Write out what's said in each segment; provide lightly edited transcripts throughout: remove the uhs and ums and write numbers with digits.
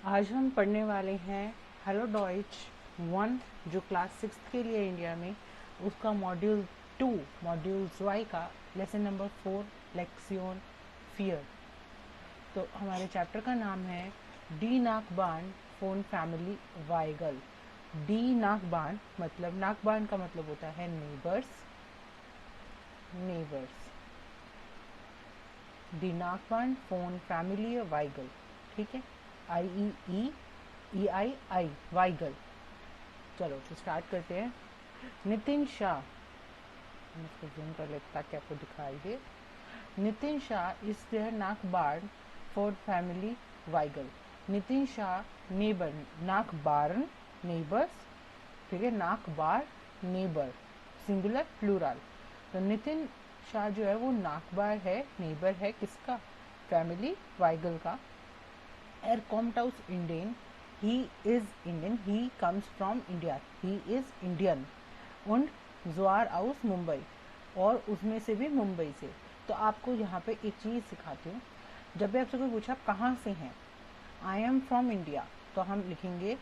आज हम पढ़ने वाले हैं हेलो डॉइच 1 जो क्लास 6 के लिए इंडिया में, उसका मॉड्यूल 2 मॉड्यूल वाई का लेसन नंबर 4 लेक्सियन फियर। तो हमारे चैप्टर का नाम है डी नाकबान फोन फैमिली वाइगल। डी नाकबान मतलब, नाकबान का मतलब होता है नेबर्स। नेबर्स डी नाकबान फोन फैमिली वाइगल, ठीक है। IEEEI वाइगल। चलो तो स्टार्ट करते हैं। नितिन शाह, मैं इसको जूम कर लेता ताकि आपको दिखाई दे। नितिन शाह इज देयर नाकबार्न फॉर फैमिली वाइगल। नितिन शाह नेबर, नाकबारन नेबर्स, ठीक है। नाकबार नेबर सिंगुलर प्लूरल। तो नितिन शाह जो है वो नाकबार है, नेबर है किसका? फैमिली वाइगल का। Er kommt aus Indien. He is Indian. He comes from India. He is Indian. Und Zwar aus Mumbai, और उसमें से भी मुंबई से। तो आपको यहाँ पे एक चीज़ सिखाती हूँ। जब भी आपसे कोई पूछा आप कहाँ से हैं, आई एम फ्रॉम इंडिया, तो हम लिखेंगे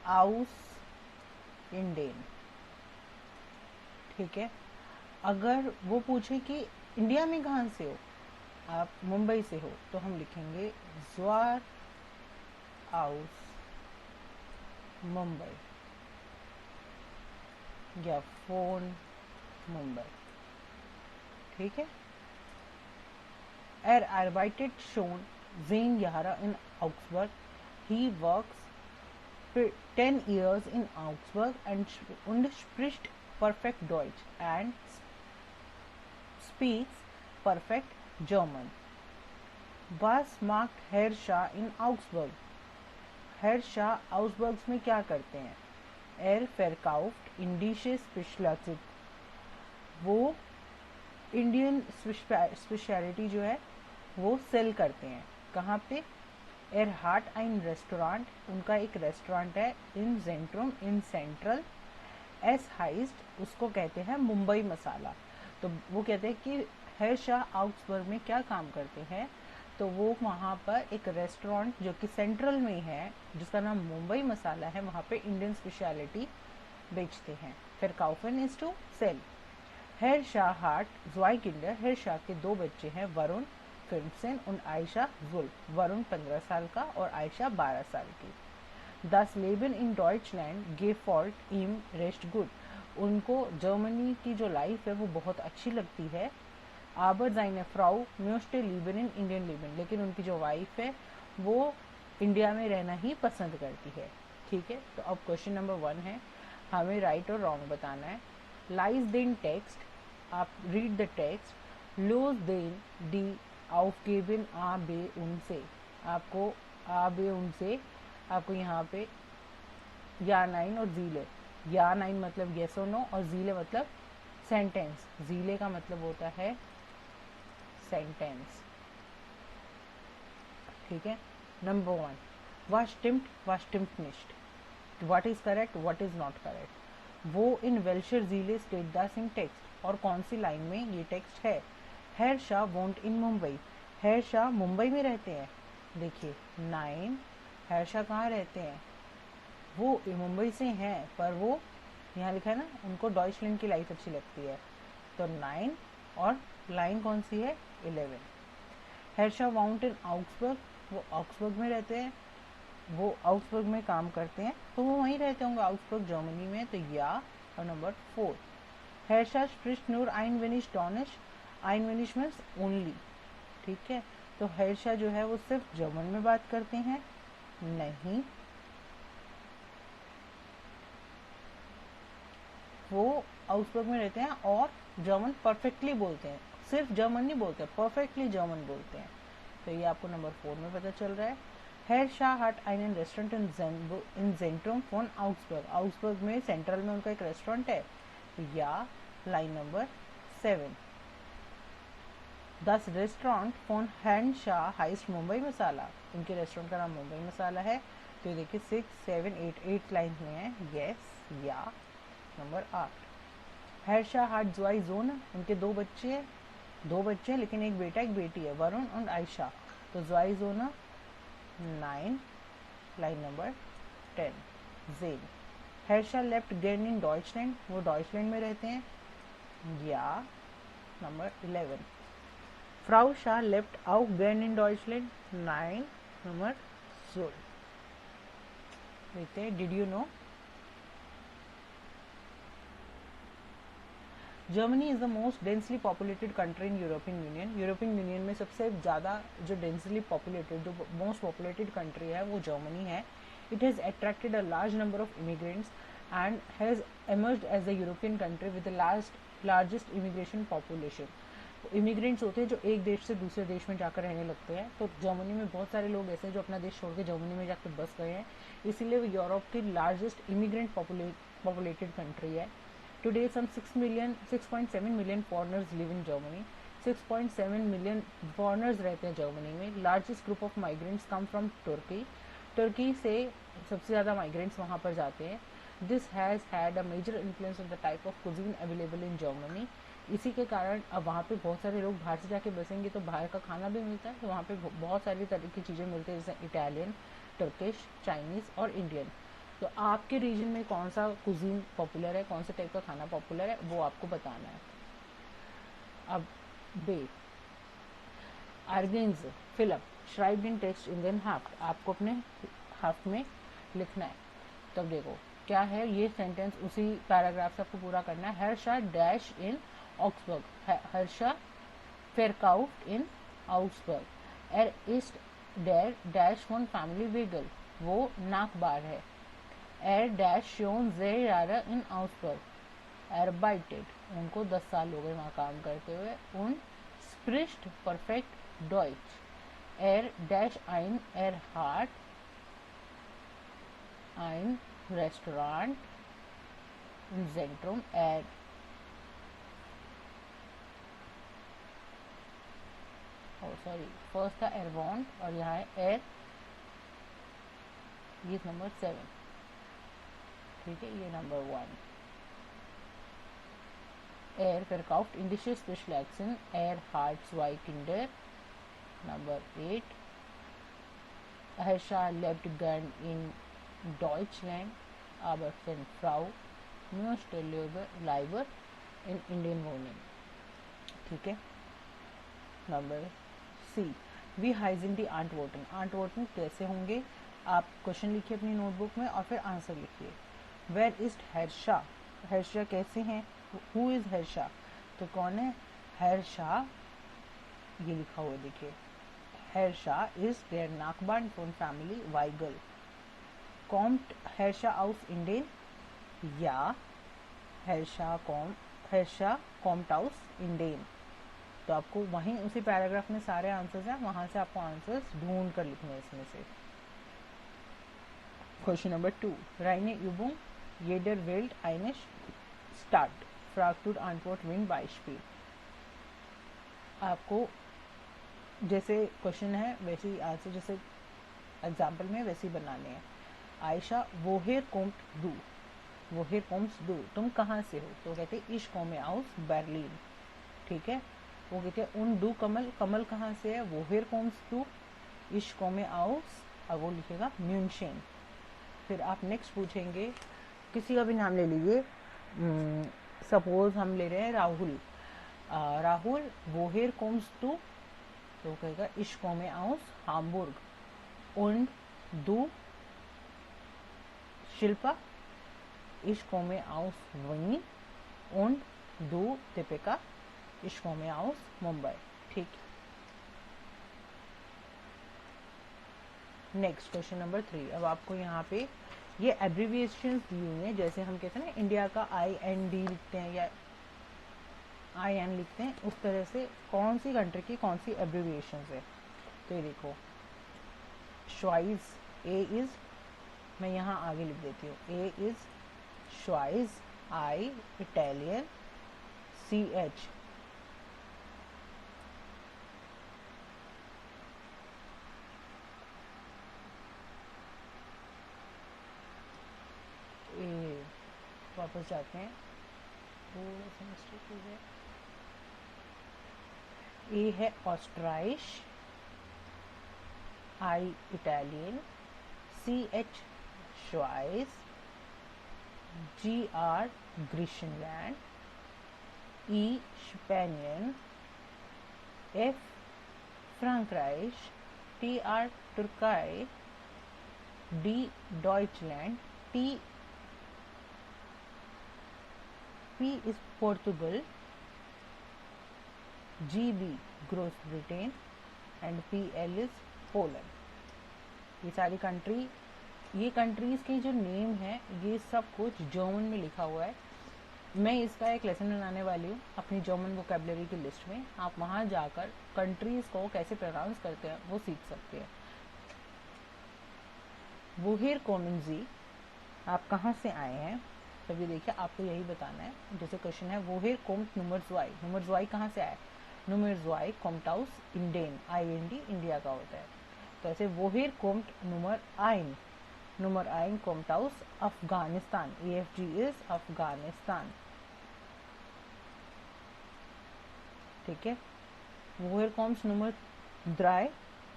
आउस इंडियन, ठीक है। अगर वो पूछे कि इंडिया में कहाँ से हो, आप मुंबई से हो, तो हम लिखेंगे ज्वार आउस मुंबई या फोन मुंबई, ठीक है। Er arbeitet schon 10 Jahre in Augsburg. He works 10 years in Augsburg und spricht perfect Deutsch and speaks perfect German. Was macht Herr Shah in Augsburg? Herr Shah Augsburg में क्या करते हैं? Er verkauft indische Spezialität. वो Indian speciality जो है वो cell करते हैं। कहाँ पे? एर हार्ट आइन रेस्टोरेंट, उनका एक रेस्टोरेंट है इन जेंट्रम, इन सेंट्रल। एस हाइस्ट, उसको कहते हैं मुंबई मसाला। तो वो कहते हैं कि हेर शाह आउक्सबर्ग में क्या काम करते हैं, तो वो वहाँ पर एक रेस्टोरेंट जो कि सेंट्रल में है, जिसका नाम मुंबई मसाला है, वहाँ पे इंडियन स्पेशलिटी बेचते हैं। फिर काउफन इज टू सेल। हेर शाह हार्ट ज़्वाई किंडर, हेर शाह के 2 बच्चे हैं, वरुण 15 और आयशा जुल्फ। वरुण 15 साल का और आयशा 12 साल की। दस लेबन इन डॉइचलैंड गेफॉल्ट इम रेस्ट गुड, उनको जर्मनी की जो लाइफ है वो बहुत अच्छी लगती है। आबर जाइने फ्राउ म्यूस्टे लीबन इन इंडियन लीबन, लेकिन उनकी जो वाइफ है वो इंडिया में रहना ही पसंद करती है, ठीक है। तो अब क्वेश्चन नंबर 1 है, हमें राइट और रॉन्ग बताना है। लाइज देन टेक्स्ट, आप रीड द टेक्स्ट। लोज देन डी aufgeben आ बे उनसे, आपको आ बे उनसे, आपको यहाँ पे या नाइन और जीले। या नाइन मतलब येस और नो, और जीले मतलब सेंटेंस। जीले का मतलब होता है सेंटेंस, ठीक है। Number 1, was stimmt nicht, what is correct, what is not correct। वो इन वेल्शर जीले स्टेट द सिंग टेक्स्ट, और कौन सी लाइन में ये टेक्स्ट है? हैर शाह वोंट इन मुंबई, हैर शाह मुंबई में रहते हैं। देखिए 9, हैर शाह कहाँ रहते हैं? वो मुंबई से हैं, पर वो यहाँ लिखा है ना, उनको डॉइचलैंड की लाइफ अच्छी लगती है। तो 9, और लाइन कौन सी है? 11। हैर शाह वोंट इन आउक्सबर्ग, वो आउक्सबर्ग में रहते हैं, वो आउक्सबर्ग में काम करते हैं, तो वो वहीं रहते होंगे आउक्सबर्ग जर्मनी में, तो या। और नंबर 4, हैर शाह स्प्रिcht nur ein wenig Dänisch, ein wenig means only, ठीक है। तो हैर शाह जो है वो सिर्फ जर्मन में बात करते हैं? नहीं, वो आउक्सबर्ग में रहते हैं और जर्मन परफेक्टली बोलते हैं। सिर्फ जर्मन नहीं बोलते, परफेक्टली जर्मन बोलते हैं। तो ये आपको नंबर 4 में पता चल रहा है। हैर शाह हट einen रेस्टोरेंट इन जेंट्रम फोन आउक्सबर्ग, आउक्सबर्ग में सेंट्रल में उनका एक रेस्टोरेंट है, या लाइन नंबर 7। 10 रेस्टोरेंट फोन हैंड शाह हाइस्ट मुंबई मसाला, उनके रेस्टोरेंट का नाम मुंबई मसाला है। तो ये देखिए 6, 7, 8 लाइन में है, यस या। नंबर 8, हैर शाह हाट ज़्वाई जोन, उनके 2 बच्चे हैं, 2 बच्चे हैं लेकिन एक बेटा एक बेटी है, वरुण और आयशा। तो ज़्वाई जोना 9, लाइन नंबर 10 जेन। हेर्शा लेफ्ट गेन इन डॉइचलैंड, वो डॉइचलैंड में रहते हैं। या नंबर 11 फ्राउ शाह लेफ्ट आउट गेन इन डॉइचलैंड, 9 नंबर सोल। देखते हैं, did you know Germany is the most densely populated country in European union. European union में सबसे ज़्यादा जो डेंसली पॉपुलेटेड, जो मोस्ट पॉपुलेटेड कंट्री है वो जर्मनी है। It has attracted a large number of immigrants and has emerged as the European country with the largest immigration population. Immigrants होते हैं जो एक देश से दूसरे देश में जाकर रहने लगते हैं, तो जर्मनी में बहुत सारे लोग ऐसे हैं जो अपना देश छोड़ के जर्मनी में जाकर बस गए हैं, इसीलिए वो यूरोप की लार्जेस्ट इमिग्रेंट पॉपुलेटेड कंट्री है। Today, some 6.7 million foreigners live in Germany. 6.7 million foreigners रहते हैं जर्मनी में। Largest group of migrants come from Turkey. Turkey से सबसे ज़्यादा migrants वहाँ पर जाते हैं। This has had a major influence on the type of cuisine available in Germany. इसी के कारण अब वहाँ पे बहुत सारे लोग बाहर से जाके बसेंगे तो बाहर का खाना भी मिलता है, तो वहाँ पे बहुत सारी तरह की चीज़ें मिलती हैं, जैसे इटालियन, टर्किश, चाइनीज़ और इंडियन। तो आपके रीजन में कौन सा कुजीन पॉपुलर है, कौन से टाइप का खाना पॉपुलर है, वो आपको बताना है। अब बे आर्गेन्स फिलअप श्राइब्ड इन टेक्स्ट इंडियन हाफ्ट, आपको अपने हाफ्ट में लिखना है। तब देखो क्या है ये सेंटेंस, उसी पैराग्राफ से आपको पूरा करना है। Harsha dash in Augsburg, Harsha फेरकाउफ्ट in Augsburg. एर east der dash one family vagal, वो नाक बार है। Er dash schon 6 Jahre in Augsburg. Arbeitet, उनको 10 साल हो गए वहाँ काम करते हुए। Und spricht perfekt Deutsch. Dash hat ein Restaurant im Zentrum. First था wohnt और यहाँ है ये नंबर 7, ठीक है, ये number 1। verkauft indische Spezialitäten, hat 2 Kinder, number 8। Herrscher lebt gern in Deutschland, aber seine Frau möchte lieber in Indien wohnen, ठीक है। नंबर सी वी हाइजिन दी आंटवोटन, आंटवोटन कैसे होंगे, आप क्वेश्चन लिखिए अपनी नोटबुक में और फिर आंसर लिखिए। वेयर इज हर्षा, हर्षा कैसे हैं, हु इज हर्षा, तो कौन है हर्षा, ये लिखा हुआ देखिए। हर्षा इज देयर नाकबान फ्रॉम फैमिली वाइगल। कॉम्ट हर्षा हाउस इंडेन, या हर्षा कॉम्ट हाउस इंडेन। तो आपको वहीं उसी पैराग्राफ में सारे आंसर्स हैं, वहां से आपको आंसर्स ढूंढ कर लिखने हैं इसमें से। क्वेश्चन नंबर 2 राइने यूबुंग येडर वेल्ट आइनिश स्टार्ट फ्राक्टूड आंटवर्ट विन बाइशपी। आपको जैसे क्वेश्चन है वैसे ही आंसर, जैसे एग्जाम्पल में वैसे ही बनाने हैं। आयशा वोहेर कोम्ट दू, वोहेर कोम्स दू, तुम कहाँ से हो, तो कहते इश कोमे आउस बर्लिन, ठीक है। वो कहते हैं उन डू कमल, कमल कहाँ से है, वोहेर कोम्स दू इश कोमे आउस, अब वो लिखेगा म्यूनशेन। फिर आप नेक्स्ट पूछेंगे, किसी का भी नाम ले लीजिए, सपोज हम ले रहे हैं राहुल, राहुल वोहेर कोम्स टू, तो कहेगा इश कोमे आउस हामबुर्ग। उन दू शिल्पा इश कोमे आउस वनी। उन दू दीपिका इश कोमे आउस मुंबई, ठीक। Next question number 3। अब आपको यहाँ पे ये एब्रीविएशंस दी हुई हैं, जैसे हम कहते हैं ना इंडिया का IND लिखते हैं या IN लिखते हैं, उस तरह से कौन सी कंट्री की कौन सी एब्रीविएशंस है। तो ये देखो श्वाइज, A इज, मैं यहाँ आगे लिख देती हूँ, A इज श्वाइज, I इटालियन, CH वापस जाते हैं, थोड़ा सा मिस्टेक हो गया। ए है ऑस्ट्राइश, I Italian, CH Schweiz, GR Griechenland, E Spanien, F Frankreich, TR Türkei, D Deutschland, P is Portugal, GB Great Britain and PL is Poland. ये सारी कंट्री, ये कंट्रीज़ के जो नेम है ये सब कुछ जर्मन में लिखा हुआ है। मैं इसका एक लेसन बनाने वाली हूँ अपनी जर्मन वोकेबलरी की लिस्ट में। आप वहाँ जाकर कंट्रीज़ को कैसे प्रोनाउंस करते हैं वो सीख सकते हैं। वोहिर कोमन जी, आप कहाँ से आए हैं? तभी देखिए आपको यही बताना है। जैसे क्वेश्चन है वोहिर कोम्ट नुमरज़्वाई, नुमरज़्वाई कहाँ से आया? नुमरज़्वाई कोम्ट आउस इंडेन, IND इंडिया का होता है। तो ऐसे वोहिर कोम्ट नुमर आइन कोम्ट आउस अफगानिस्तान, AFG इज अफगानिस्तान। ठीक है, वोहिर कोम्ट नुमर द्राय,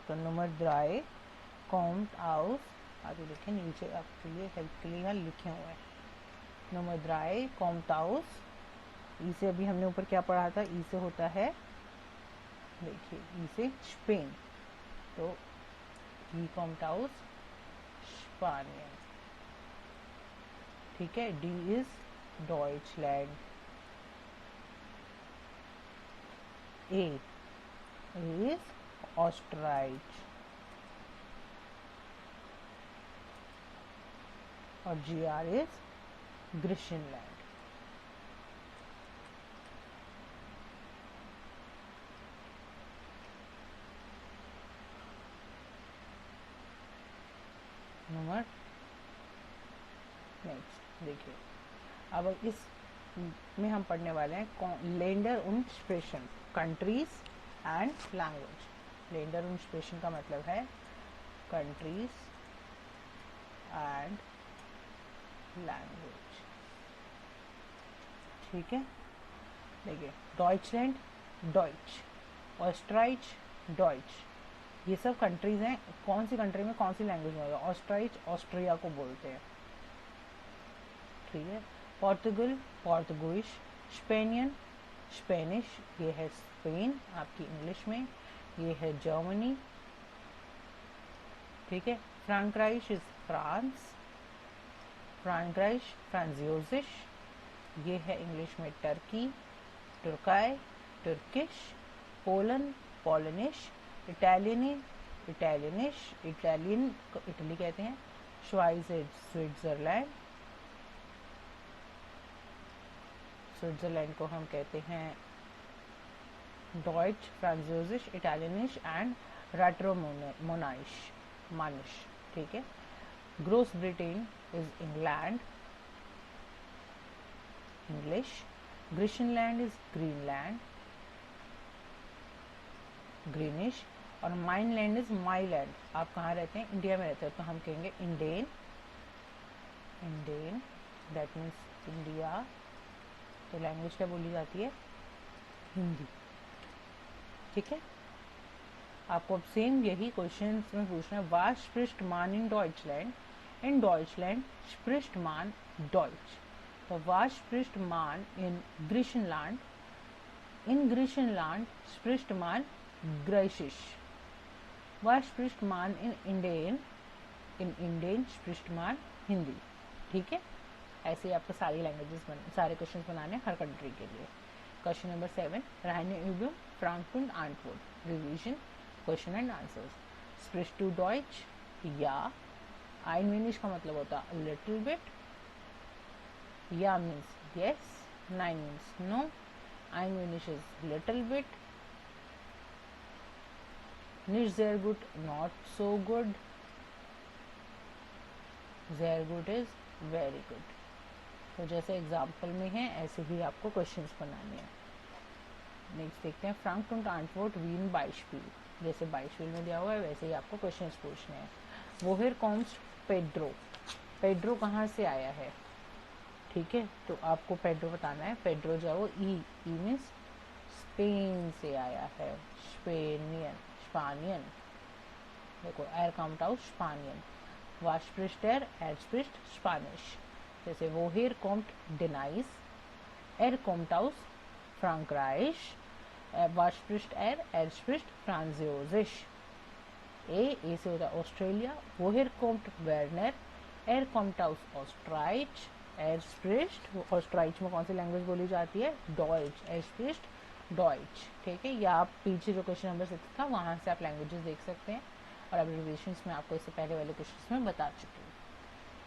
तो नुमर द्राय कोम्ट आउस, आगे देखें नीचे आपके लिए हेल्प के लिए यहाँ लिखे हुए हैं। नुमर द्राय कोम्ट आउस, ई से अभी हमने ऊपर क्या पढ़ा था, ई से होता है, देखिए ई से स्पेन, तो ई कोम्ट आउस स्पानियन। ठीक है, D is Deutschland, A is ऑस्ट्राइच और GR इज ग्रीशनलैंड। नंबर नेक्स्ट देखिए, अब इस में हम पढ़ने वाले हैं lander und speciation, countries and language. Lander und speciation का मतलब है कंट्रीज एंड लैंग्वेज। ठीक है, देखिए डॉइचलैंड डॉइच, ऑस्ट्राइच डॉइच, ये सब कंट्रीज हैं। कौन सी कंट्री में कौन सी लैंग्वेज में होगा? ऑस्ट्राइच ऑस्ट्रिया को बोलते हैं। ठीक है, पोर्तुगल पोर्तुगीज, स्पेनियन स्पेनिश, ये है स्पेन आपकी इंग्लिश में, ये है जर्मनी। ठीक है, फ्रांक्राइश इज फ्रांस, फ्रांक्राइश फ्रांजियोजिश, ये है इंग्लिश में टर्की, तुर्काई तुर्किश, पोलन पोलनिश, इटालियनी इटालियनिश, इटालियन इटली कहते हैं, श्वाइज स्विट्जरलैंड, स्विट्जरलैंड को हम कहते हैं डॉइच, फ्रांजियोजिश, इटालियनिश एंड राट्रोमोनाइश मानिश। ठीक है, ग्रोस ब्रिटेन इज इंग्लैंड, इंग्लिश, ग्रीशनलैंड इज ग्रीनलैंड, ग्रीनिश, और माइनलैंड इज माईलैंड। आप कहाँ रहते हैं? इंडिया में रहते हैं, तो हम कहेंगे Indane, Indane that means India. तो लैंग्वेज क्या बोली जाती है? हिंदी। ठीक है, आपको अब सेम यही क्वेश्चन में पूछना है, वास स्प्रिस्ट मान इन डॉइचलैंड स्प्रिस्ट मान डॉइच। तो वास स्प्रिस्ट मान इन ग्रीशनलैंड स्प्रिस्ट मान ग्राइशिश, वास स्प्रिस्ट मान इन इंडेन स्प्रिस्ट मान हिंदी। ठीक है, ऐसे ही आपको सारी लैंग्वेजेस सारे क्वेश्चन बनाने हर कंट्री के लिए। क्वेश्चन नंबर 7, राइने übung Frankfurt und Antwort, revision, question and answers. स्प्रिस्ट टू डॉइच, या einwenig का मतलब होता है लिटिल बिट, या means yes, nein means no, einwenig is little bit, nicht sehr gut not so good, sehr gut is very good। तो जैसे एग्जाम्पल में है ऐसे ही आपको क्वेश्चंस बनाने हैं। नेक्स्ट देखते हैं, Frank und Antwort wie in Beispiel, जैसे बाइशविल में दिया हुआ है वैसे ही आपको क्वेश्चंस पूछने हैं। वोहिर कॉम्स पेड्रो, पेड्रो कहाँ से आया है? ठीक है, तो आपको पेड्रो बताना है। पेड्रो जाओ, ई मीन्स स्पेन से आया है, स्पेनियन स्पानियन, देखो एर काउंट आउट स्पानियन। Was spricht er spricht Spanisch. जैसे woher kommt Denise, kommt aus Frankreich. Was spricht er spricht Französisch. ए से होता है Australia. woher kommt Werner, kommt aus Österreich. spricht ऑस्ट्राइच में कौन सी लैंग्वेज बोली जाती है? डॉइच. spricht Deutsche. ठीक है, या आप पीछे जो क्वेश्चन नंबर 6 था वहाँ से आप लैंग्वेजेस देख सकते हैं और एब्रिविएशंस में आपको इससे पहले वाले क्वेश्चन में बता चुकी हूँ.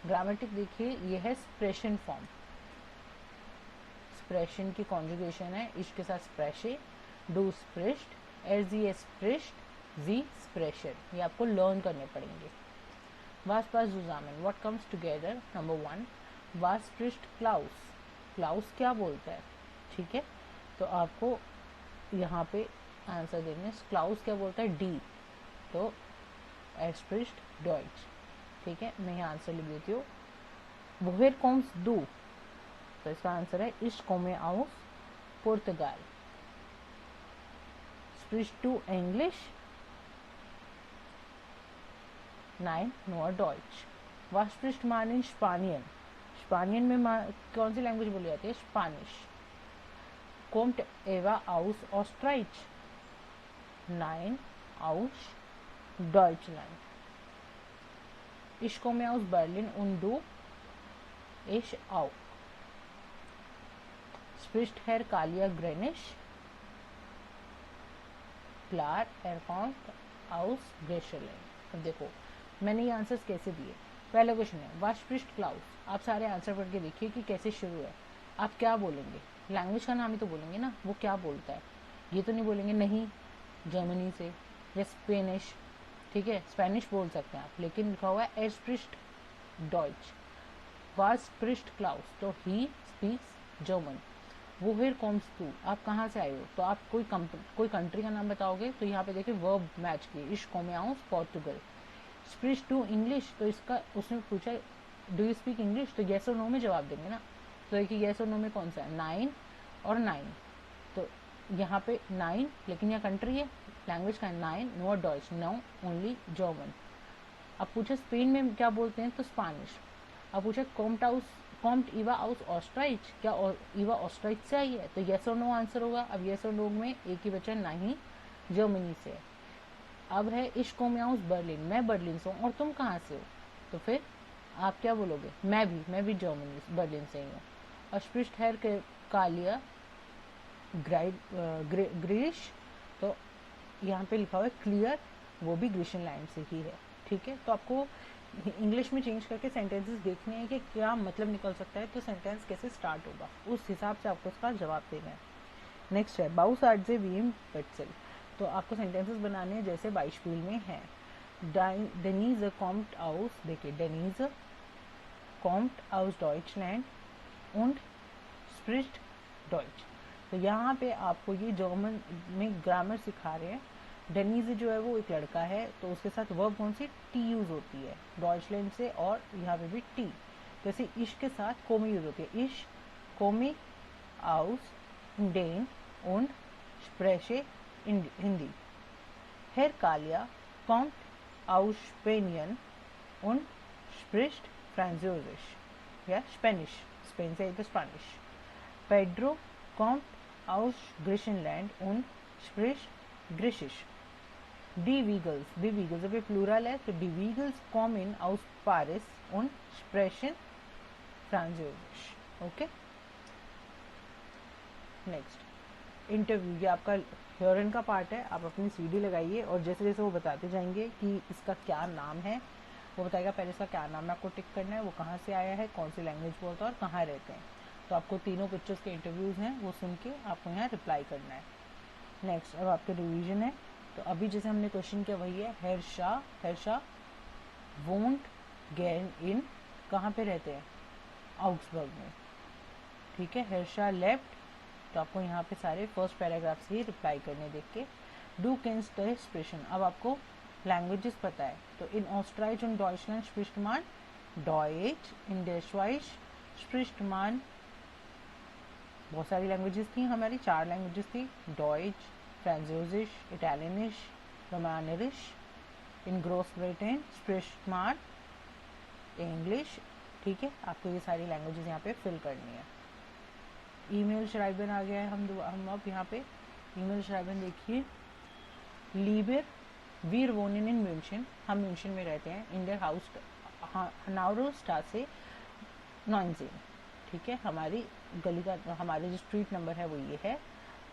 ग्रामेटिक देखिए, ये है स्प्रेशन फॉर्म. स्प्रेशन की कॉन्जुगेशन है इश के साथ स्प्रेशे, डू स्प्रिस्ट, जी स्प्रिस्ट, जी स्प्रेशन. ये आपको लर्न करने पड़ेंगे. वास पास जुजामन, व्हाट कम्स टुगेदर. नंबर 1, वास स्प्रिस्ट क्लाउस. क्लाउस क्या बोलता है? ठीक है, तो आपको यहाँ पे आंसर देने. क्लाउस क्या बोलता है? डी. तो एस्प्रिस्ट डॉइच. ठीक है, मैं यहाँ आंसर लिख देती हूँ. वोहेर कॉम्स डू, तो इसका आंसर है इश कोमे आउस पुर्तगाल. स्प्रिस्ट टू इंग्लिश. 9 knower Deutsche. वास स्प्रिस्ट मान इन स्पानियन. स्पानियन में कौन सी लैंग्वेज बोली जाती है? Spanish. Kommt Eva aus Österreich? Nein, aus Deutschland. Ich komme aus Berlin und du? Ich auch. Spricht Herr Kalia Grenisch? Klar, kommt aus Griechenland. अब देखो मैंने ये आंसर्स कैसे दिए. पहला क्वेश्चन है Was spricht Klaus. आप सारे आंसर पढ़ के देखिए कि कैसे शुरू है. आप क्या बोलेंगे? लैंग्वेज का नाम ही तो बोलेंगे ना, वो क्या बोलता है. ये तो नहीं बोलेंगे नहीं जर्मनी से या स्पेनिश. ठीक है, स्पेनिश बोल सकते हैं आप, लेकिन लिखा हुआ है एस्प्रिस्ट डॉइच. वाज स्प्रिस्ट क्लाउस, तो ही स्पीक्स जर्मन. वोहेर कॉम्स टू, आप कहाँ से आए हो? तो आप कोई कंट्री का नाम बताओगे तो यहाँ पे देखिए वर्ब मैच किए. इश कोमे आउस पोर्टुगल. स्प्रिस्ट टू इंग्लिश, तो इसका उसने पूछा डू यू स्पीक इंग्लिश, तो येस और नो में जवाब देंगे ना. तो देखिए येस और नो में कौन सा है? 9 और 9. तो यहाँ पे 9, लेकिन यह कंट्री है, लैंग्वेज का है 9 नो डॉइच, नो ओनली जर्मन. अब पूछे स्पेन में क्या बोलते हैं, तो स्पेनिश. अब पूछे कॉम्ट इवा आउस ऑस्ट्राइच, क्या इवा ऑस्ट्राइच से आई है? तो येस और नो आंसर होगा. अब येस और नो में एक ही बचा, नहीं जर्मनी से. अब है इश कोमे आउस बर्लिन, मैं बर्लिन से हूँ और तुम कहाँ से हो? तो फिर आप क्या बोलोगे? मैं भी जर्मनी बर्लिन से ही हूँ. और स्प्रिस्ट हेयर कालिया ग्रीश, तो यहाँ पे लिखा हुआ है क्लियर, वो भी ग्रीशियन लैंड से ही है. ठीक है, तो आपको इंग्लिश में चेंज करके सेंटेंसेस देखने हैं कि क्या मतलब निकल सकता है, तो सेंटेंस कैसे स्टार्ट होगा उस हिसाब से आपको उसका जवाब देना है. नेक्स्ट है बाउस आर्ट वीम पेट्सिल. तो आपको सेंटेंसेस बनाने हैं जैसे बाइशपील में है. डेनीज कॉम्ट आउस, देखिए डेनीज कॉम्ट आउस डॉइचलैंड und spricht Deutsch. तो यहाँ पे आपको ये जर्मन में ग्रामर सिखा रहे हैं. डेनीज जो है वो एक लड़का है, तो उसके साथ वर्ब कौन सी? टी यूज होती है डॉइचलैंड से, और यहाँ पे भी टी. जैसे इश के साथ कोमी यूज होती है. इश कोमी आउस डेन und spreche Hindi. Herr Kalia kommt aus Spanien und spricht Französisch. या स्पेनिश, स्पेन से तो Spanish. Pedro kommt aus Griechenland und spricht Griechisch. Die Wiegels अभी प्लूरल है, तो die Wiegels kommen aus Paris und sprechen Französisch. Okay, next interview. ये आपका hearing का part है. आप अपनी सीडी लगाइए और जैसे जैसे वो बताते जाएंगे कि इसका क्या नाम है, वो बताएगा पहले इसका क्या नाम है, आपको टिक करना है, वो कहाँ से आया है, कौन सी लैंग्वेज बोलता है और कहाँ रहते हैं. तो आपको तीनों पिक्चर्स के इंटरव्यूज़ हैं, वो सुन के आपको यहाँ रिप्लाई करना है. नेक्स्ट अब आपके रिवीजन है. तो अभी जैसे हमने क्वेश्चन किया वही है. हेरशा वोंट गैन इन, कहाँ पे रहते हैं? आउग्सबर्ग में. ठीक है, हेरशा लेफ्ट, तो आपको यहाँ पे सारे फर्स्ट पैराग्राफ से ही रिप्लाई करने देख के. डू केन्स द एक्सप्रेशन, अब आपको लैंग्वेजेस पता है. तो इन ऑस्ट्राइच und डॉइचलैंड स्प्रिcht man डॉइच, इन der Schweiz स्प्रिस्ट मान. बहुत सारी लैंग्वेजेस थी हमारी, 4 लैंग्वेजेस थी. डॉइच, फ्रांसीसिश, इटालियनिश, रोमानिश. इन ग्रोस ब्रिटेन स्प्रिस्ट मान इंग्लिश। ठीक है, आपको ये सारी लैंग्वेजेस यहाँ पे फिल करनी है। ईमेल श्राइबन आ गया है, हम अब यहाँ पे ईमेल श्राइबन देखिए। लीबर वीर वोनिन इन म्यूनशन, हम म्यूनशन में रहते हैं। इन देयर हाउस नाउरोस्ट्रासे 19। ठीक है, हमारी गली का, हमारे जो स्ट्रीट नंबर है वो ये है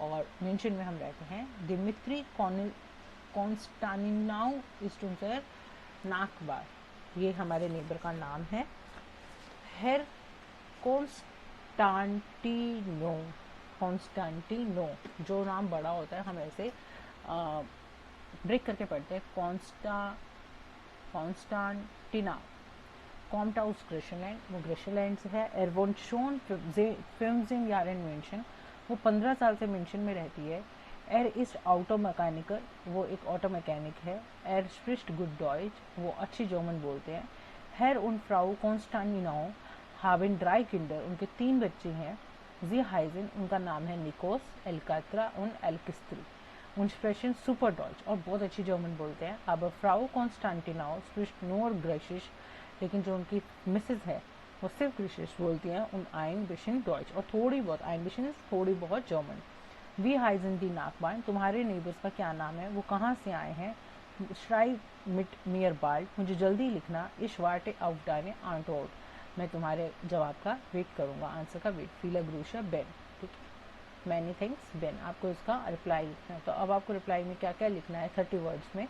और म्यूनशन में हम रहते हैं। दिमित्री कॉन्स्टानिनाउ इस्टुनसर नाकबार, ये हमारे नेबर का नाम है। हेर कॉन्स्टांटिनो, जो नाम बड़ा होता है हम ऐसे ब्रेक करके पढ़ते हैं। कॉन्स्टांटिना कॉम्टाउस ग्रेशलैंड, वो ग्रेशलैंड से है। एरवोनशोन फिल्मजिन यारेन मेंशन, वो 15 साल से मेंशन में रहती है। एर इस्ट ऑटो मैकेनिकर, वो एक ऑटो मैकेनिक है। एर स्प्रिस्ट गुड डॉइच, वो अच्छी जर्मन बोलते हैं। हेर उन फ्राउ कॉन्स्टांटिनाउ हाविन ड्राई किंडर, उनके 3 बच्चे हैं। जी हाइजन, उनका नाम है निकोस। एलकात्रा उन एल्किस्त्री, उन स्प्रेशन सुपर डॉइच, और बहुत अच्छी जर्मन बोलते हैं। अब फ्राउ कॉन्स्टांटिनाउ स्प्रिस्ट नोर ग्रेशिश, लेकिन जो उनकी मिसेज है वो सिर्फ ग्रीशिश बोलती हैं। उन आइन बिशन डॉइच, और थोड़ी बहुत आइन बिशन थोड़ी बहुत जर्मन। वी हाइजन दी नाकबाइन, तुम्हारे नेबर्स का क्या नाम है, वो कहाँ से आए हैं। श्राइब मिट मियर बाल्ट, मुझे जल्दी लिखना। इश वाटे आउटाने आंटोट, मैं तुम्हारे जवाब का वेट करूँगा, आंसर का वेट। फीला ग्रूशा बेन, ठीक है। मैनी थिंग्स बेन, आपको इसका रिप्लाई लिखना है। तो अब आपको रिप्लाई में क्या क्या लिखना है 30 वर्ड्स में।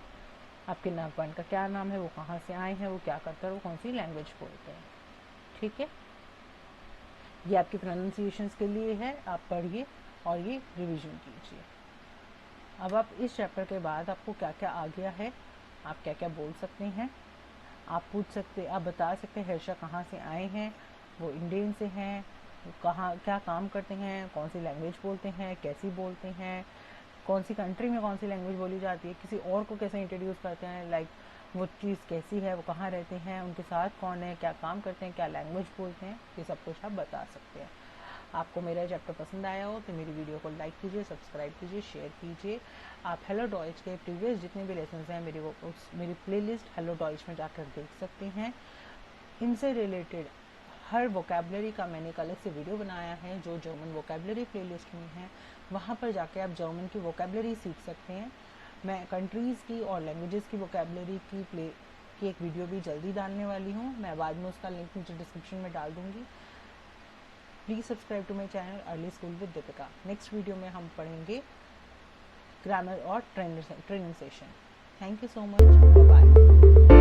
आपके नागवान का क्या नाम है, वो कहाँ से आए हैं, वो क्या करते हैं, वो कौन सी लैंग्वेज बोलते हैं। ठीक है, ये आपकी प्रोनाउंसिएशंस के लिए है, आप पढ़िए और ये रिवीजन कीजिए। अब आप इस चैप्टर के बाद आपको क्या क्या आ गया है, आप क्या क्या बोल सकते हैं। आप पूछ सकते, आप बता सकते हैं हर्षा कहाँ से आए हैं, वो इंडियन से हैं, वो कहाँ क्या काम करते हैं, कौन सी लैंग्वेज बोलते हैं, कैसी बोलते हैं, कौन सी कंट्री में कौन सी लैंग्वेज बोली जाती है, किसी और को कैसे इंट्रोड्यूस करते हैं, लाइक वो चीज़ कैसी है, वो कहाँ रहते हैं, उनके साथ कौन है, क्या काम करते हैं, क्या लैंग्वेज बोलते हैं, ये सब कुछ आप बता सकते हैं। आपको मेरा चैप्टर पसंद आया हो तो मेरी वीडियो को लाइक कीजिए, सब्सक्राइब कीजिए, शेयर कीजिए। आप हेलो डॉइच के प्रीवियस जितने भी लेसन हैं मेरी प्लेलिस्ट हेलो डॉइच में जाकर देख सकते हैं। इनसे रिलेटेड हर वोकेबलरी का मैंने एक अलग से वीडियो बनाया है जो जर्मन वोकेबलरी प्लेलिस्ट में है, वहाँ पर जाके आप जर्मन की वोकेबलरी सीख सकते हैं। मैं कंट्रीज़ की और लैंग्वेजेस की वोकेबलरी की एक वीडियो भी जल्दी डालने वाली हूँ, मैं बाद में उसका लिंक नीचे डिस्क्रिप्शन में डाल दूँगी। Please subscribe to my channel early school with Deepika. Next video में हम पढ़ेंगे ग्रामर और training session. Thank you so much, bye.